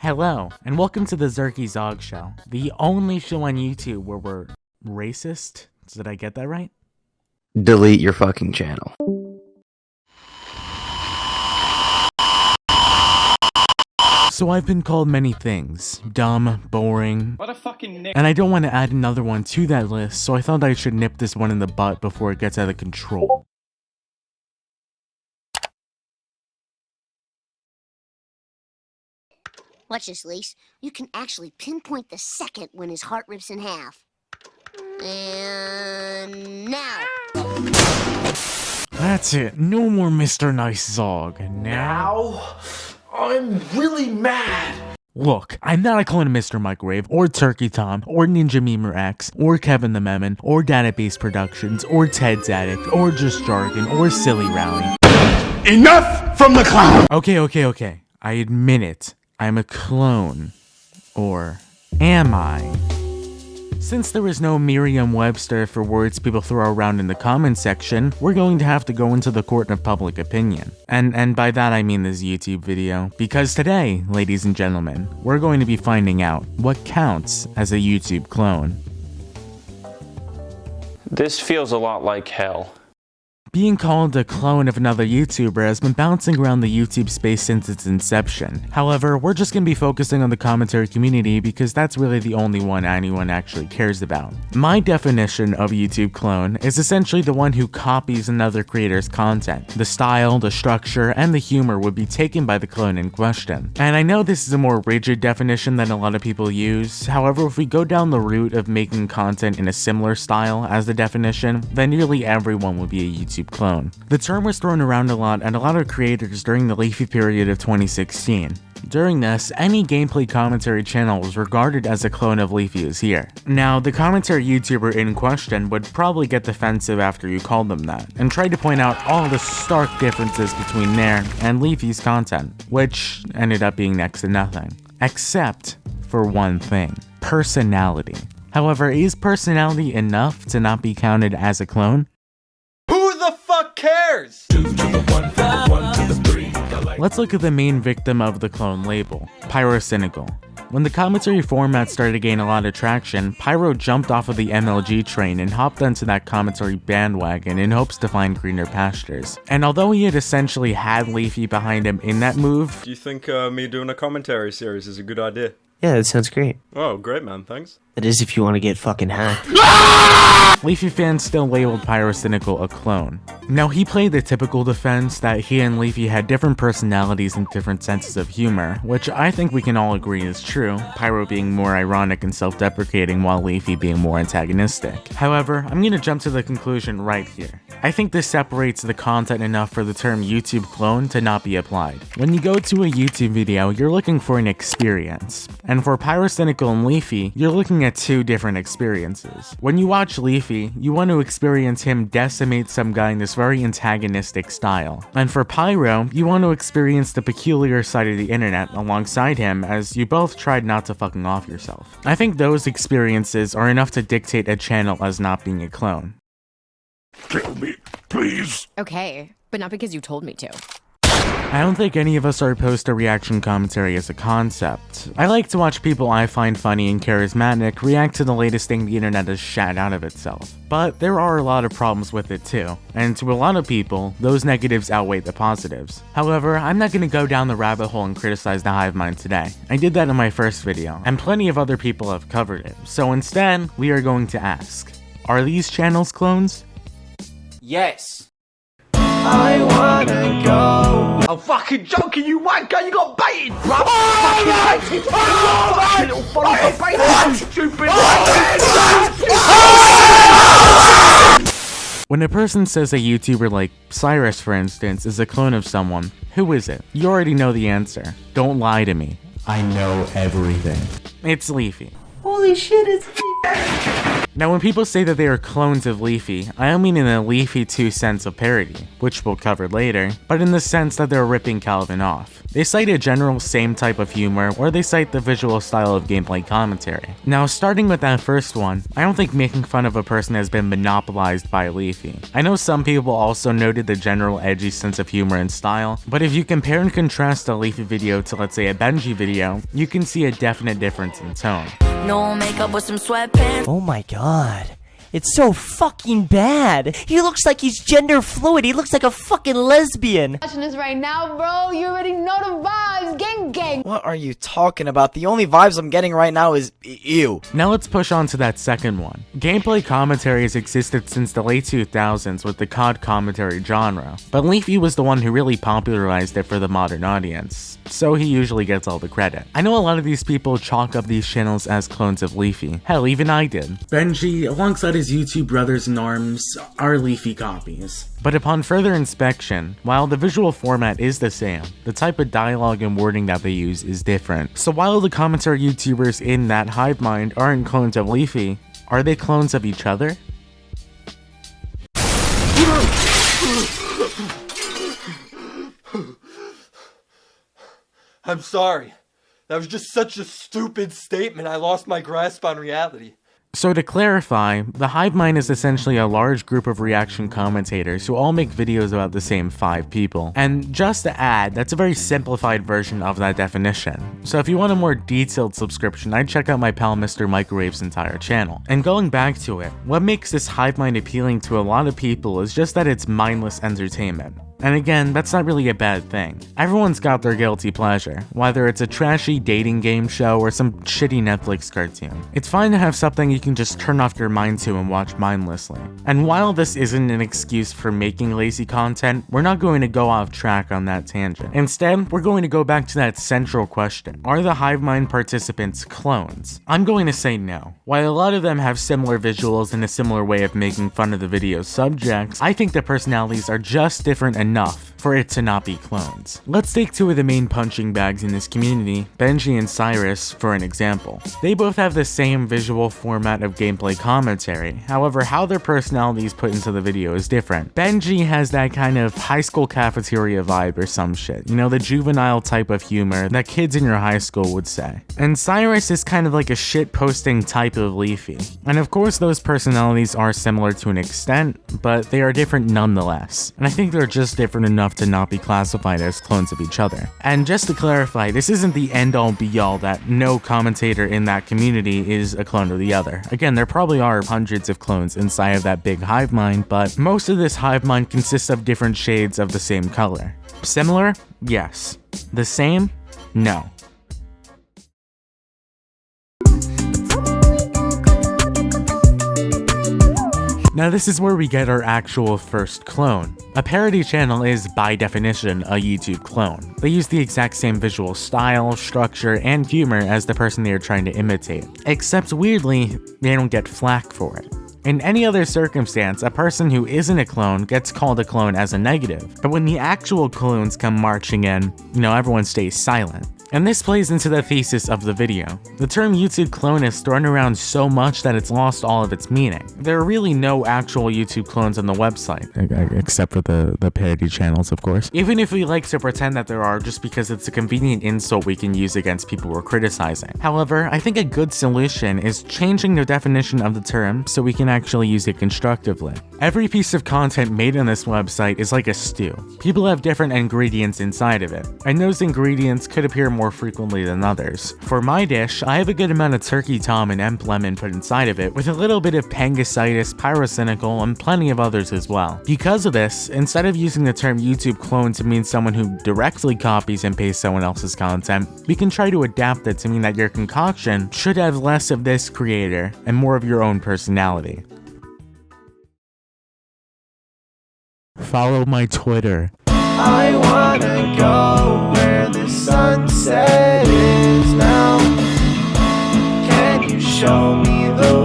Hello, and welcome to the Zerky Zog Show, the only show on YouTube where we're racist. Did I get that right? Delete your fucking channel. So I've been called many things. Dumb, boring, What a fucking nip. and I don't want to add another one to that list, so I thought I should nip this one in the butt before it gets out of control. Watch this, Lise. You can actually pinpoint the second when his heart rips in half. And now. That's it. No more Mr. Nice Zog. Now, I'm really mad. look, I'm not a clone of Mr. Microwave, or Turkey Tom, or Ninja Memer X, or Kevin the Memon, or Database Productions, or Ted's Addict, or Just Jargon, or Silly Rally. Enough from the clown. Okay. I admit it. I'm a clone. Or am I? Since there is no Merriam-Webster for words people throw around in the comments section, we're going to have to go into the court of public opinion. And by that I mean this YouTube video. Because today, ladies and gentlemen, we're going to be finding out what counts as a YouTube clone. This feels a lot like hell. Being called a clone of another YouTuber has been bouncing around the YouTube space since its inception. However, we're just gonna be focusing on the commentary community because that's really the only one anyone actually cares about. My definition of a YouTube clone is essentially the one who copies another creator's content. The style, the structure, and the humor would be taken by the clone in question. And I know this is a more rigid definition than a lot of people use. However, if we go down the route of making content in a similar style as the definition, then nearly everyone would be a YouTube clone. The term was thrown around a lot and a lot of creators during the Leafy period of 2016. During this, any gameplay commentary channel was regarded as a clone of leafyishere. Now, the commentary YouTuber in question would probably get defensive after you called them that, and try to point out all the stark differences between their and Leafy's content, which ended up being next to nothing. Except for one thing: personality. However, is personality enough to not be counted as a clone? Who the fuck cares? Let's look at the main victim of the clone label, Pyrocynical. When the commentary format started to gain a lot of traction, Pyro jumped off of the MLG train and hopped onto that commentary bandwagon in hopes to find greener pastures. And although he had essentially had Leafy behind him in that move, Do you think me doing a commentary series is a good idea? Yeah, that sounds great. Oh, great, man. Thanks. That is if you want to get fucking hacked. Leafy fans still labeled Pyrocynical a clone. Now, he played the typical defense that he and Leafy had different personalities and different senses of humor, which I think we can all agree is true, Pyro being more ironic and self-deprecating while Leafy being more antagonistic. However, I'm gonna jump to the conclusion right here. I think this separates the content enough for the term YouTube clone to not be applied. When you go to a YouTube video, you're looking for an experience. And for Pyrocynical and Leafy, you're looking at two different experiences. When you watch Leafy, you want to experience him decimate some guy in this very antagonistic style. And for Pyro, you want to experience the peculiar side of the internet alongside him as you both tried not to fucking off yourself. I think those experiences are enough to dictate a channel as not being a clone. Kill me, please. Okay, but not because you told me to. I don't think any of us are opposed to reaction commentary as a concept. I like to watch people I find funny and charismatic react to the latest thing the internet has shat out of itself. But there are a lot of problems with it too, and to a lot of people, those negatives outweigh the positives. However, I'm not gonna go down the rabbit hole and criticize the hive mind today. I did that in my first video, and plenty of other people have covered it. So instead, we are going to ask, are these channels clones? Yes. I wanna go. I'm fucking joking, you wanker! You got baited, bruv! Fucking baited! Fucking little follow for baited, you stupid! When a person says a YouTuber like Cyrus, for instance, is a clone of someone, who is it? You already know the answer. Don't lie to me. I know everything. It's Leafy. Holy shit, it's Now, when people say that they are clones of Leafy, I don't mean in a Leafy 2 sense of parody, which we'll cover later, but in the sense that they're ripping Calvin off. They cite a general same type of humor, or they cite the visual style of gameplay commentary. Now, starting with that first one, I don't think making fun of a person has been monopolized by Leafy. I know some people also noted the general edgy sense of humor and style, but if you compare and contrast a Leafy video to, let's say, a Benji video, you can see a definite difference in tone. No makeup with some sweatpants. Oh my god. It's so fucking bad. He looks like he's gender fluid. He looks like a fucking lesbian. Watching this right now, bro. You already know the vibes. Gang, gang. What are you talking about? The only vibes I'm getting right now is ew. Now let's push on to that second one. Gameplay commentary has existed since the late 2000s with the COD commentary genre, but Leafy was the one who really popularized it for the modern audience, so he usually gets all the credit. I know a lot of these people chalk up these channels as clones of Leafy. Hell, even I did. Benji, alongside his YouTube brothers in arms, are Leafy copies. But upon further inspection, while the visual format is the same, the type of dialogue and wording that they use is different. So while the commentary YouTubers in that hive mind aren't clones of Leafy, are they clones of each other? I'm sorry. That was just such a stupid statement. I lost my grasp on reality. So to clarify, the hive mind is essentially a large group of reaction commentators who all make videos about the same 5 people. And just to add, that's a very simplified version of that definition. So if you want a more detailed subscription, I'd check out my pal Mr. Microwave's entire channel. And going back to it, what makes this hive mind appealing to a lot of people is just that it's mindless entertainment. And again, that's not really a bad thing. Everyone's got their guilty pleasure, whether it's a trashy dating game show or some shitty Netflix cartoon. It's fine to have something you can just turn off your mind to and watch mindlessly. And while this isn't an excuse for making lazy content, we're not going to go off track on that tangent. Instead, we're going to go back to that central question. Are the hive mind participants clones? I'm going to say no. While a lot of them have similar visuals and a similar way of making fun of the video's subjects, I think the personalities are just different enough for it to not be clones. Let's take 2 of the main punching bags in this community, Benji and Cyrus, for an example. They both have the same visual format of gameplay commentary, however how their personalities put into the video is different. Benji has that kind of high school cafeteria vibe or some shit, you know, the juvenile type of humor that kids in your high school would say. And Cyrus is kind of like a shit posting type of Leafy. And of course those personalities are similar to an extent, but they are different nonetheless. And I think they're just different enough to not be classified as clones of each other. And just to clarify, this isn't the end-all be-all that no commentator in that community is a clone of the other. Again, there probably are hundreds of clones inside of that big hive mind, but most of this hive mind consists of different shades of the same color. Similar? Yes. The same? No. Now this is where we get our actual first clone. A parody channel is, by definition, a YouTube clone. They use the exact same visual style, structure, and humor as the person they are trying to imitate. Except weirdly, they don't get flack for it. In any other circumstance, a person who isn't a clone gets called a clone as a negative. But when the actual clones come marching in, everyone stays silent. And this plays into the thesis of the video. The term YouTube clone is thrown around so much that it's lost all of its meaning. There are really no actual YouTube clones on the website. Except for the parody channels, of course. Even if we like to pretend that there are just because it's a convenient insult we can use against people we're criticizing. However, I think a good solution is changing the definition of the term so we can actually use it constructively. Every piece of content made on this website is like a stew. People have different ingredients inside of it, and those ingredients could appear more frequently than others. For my dish, I have a good amount of turkey tom and emp lemon put inside of it, with a little bit of pangacitis, pyrocynical, and plenty of others as well. Because of this, instead of using the term YouTube clone to mean someone who directly copies and pastes someone else's content, we can try to adapt it to mean that your concoction should have less of this creator and more of your own personality. Follow my Twitter. I wanna go where the sunset is now. Can you show me the